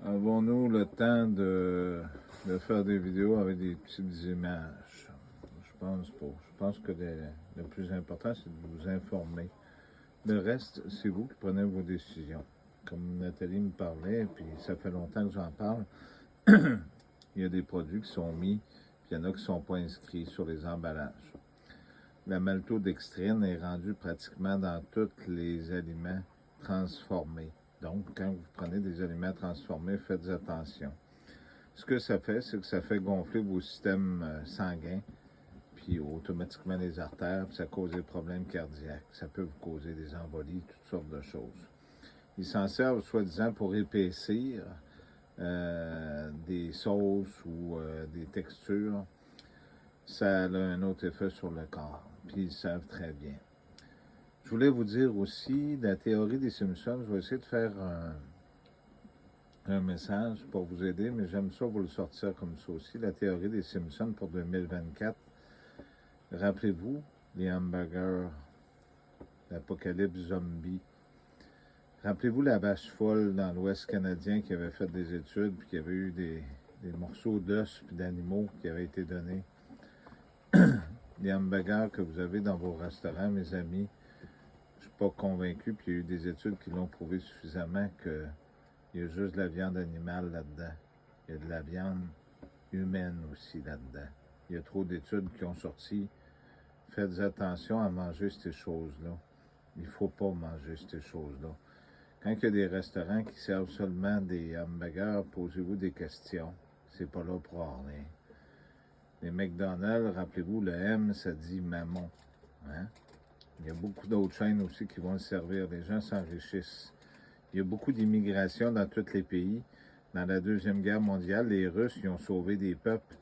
Avons-nous le temps de faire des vidéos avec des petites images? Je pense pas. Je pense que le plus important, c'est de vous informer. Le reste, c'est vous qui prenez vos décisions. Comme Nathalie me parlait, puis ça fait longtemps que j'en parle, il y a des produits qui sont mis, puis il y en a qui ne sont pas inscrits sur les emballages. La maltodextrine est rendue pratiquement dans tous les aliments transformés. Donc, quand vous prenez des aliments transformés, faites attention. Ce que ça fait, c'est que ça fait gonfler vos systèmes sanguins, puis automatiquement les artères, puis ça cause des problèmes cardiaques. Ça peut vous causer des embolies, toutes sortes de choses. Ils s'en servent soi-disant pour épaissir des sauces ou des textures. Ça a un autre effet sur le corps, puis ils savent très bien. Je voulais vous dire aussi, la théorie des Simpsons, je vais essayer de faire un message pour vous aider, mais j'aime ça vous le sortir comme ça aussi, la théorie des Simpsons pour 2024. Rappelez-vous, les hamburgers, l'apocalypse zombie. Rappelez-vous la vache folle dans l'Ouest canadien qui avait fait des études, puis qui avait eu des morceaux d'os puis d'animaux qui avaient été donnés. Les hamburgers que vous avez dans vos restaurants, mes amis, je ne suis pas convaincu, puis il y a eu des études qui l'ont prouvé suffisamment qu'il y a juste de la viande animale là-dedans. Il y a de la viande humaine aussi là-dedans. Il y a trop d'études qui ont sorti. Faites attention à manger ces choses-là. Il ne faut pas manger ces choses-là. Quand il y a des restaurants qui servent seulement des hamburgers, posez-vous des questions. C'est pas là pour rien. Les McDonald's, rappelez-vous, le M, ça dit mammon. Hein? Il y a beaucoup d'autres chaînes aussi qui vont le servir. Les gens s'enrichissent. Il y a beaucoup d'immigration dans tous les pays. Dans la Deuxième Guerre mondiale, les Russes ils ont sauvé des peuples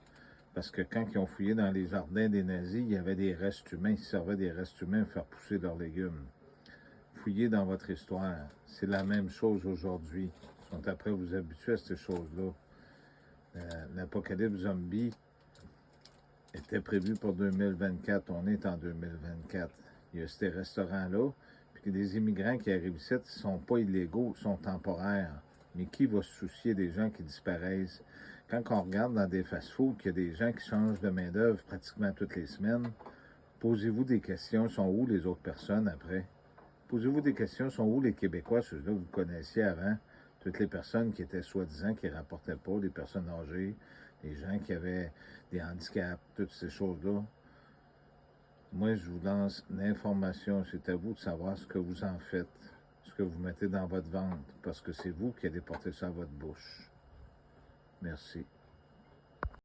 parce que quand ils ont fouillé dans les jardins des nazis, il y avait des restes humains. Ils servaient des restes humains pour faire pousser leurs légumes. Fouillez dans votre histoire. C'est la même chose aujourd'hui. Ils sont après vous habituer à ces choses-là. L'apocalypse zombie était prévu pour 2024. On est en 2024. Il y a ces restaurants-là, puis des immigrants qui arrivent ici, ils ne sont pas illégaux, ils sont temporaires. Mais qui va se soucier des gens qui disparaissent? Quand on regarde dans des fast-foods, qu'il y a des gens qui changent de main-d'œuvre pratiquement toutes les semaines, posez-vous des questions. Sont où les autres personnes après? Posez-vous des questions. Sont où les Québécois, ceux-là que vous connaissiez avant? Toutes les personnes qui étaient soi-disant, qui ne rapportaient pas, les personnes âgées, les gens qui avaient des handicaps, toutes ces choses-là. Moi, je vous lance l'information. C'est à vous de savoir ce que vous en faites, ce que vous mettez dans votre ventre, parce que c'est vous qui allez porter ça à votre bouche. Merci.